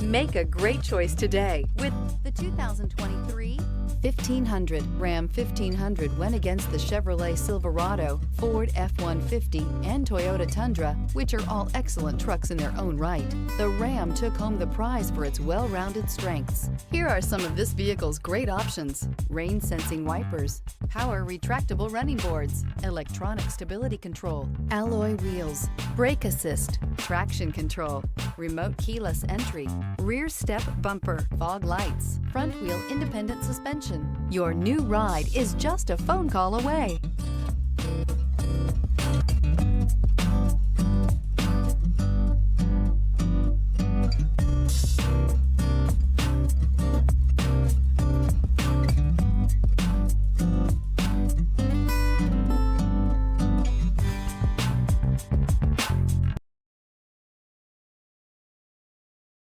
Make a great choice today with The 2023 1500. Ram 1500 went against the Chevrolet Silverado, Ford F-150, and Toyota Tundra, which are all excellent trucks in their own right. The Ram took home the prize for its well-rounded strengths. Here are some of this vehicle's great options: rain-sensing wipers, power retractable running boards, electronic stability control, alloy wheels, brake assist, traction control, remote keyless entry, rear step bumper, fog lights, front wheel independent suspension. Your new ride is just a phone call away.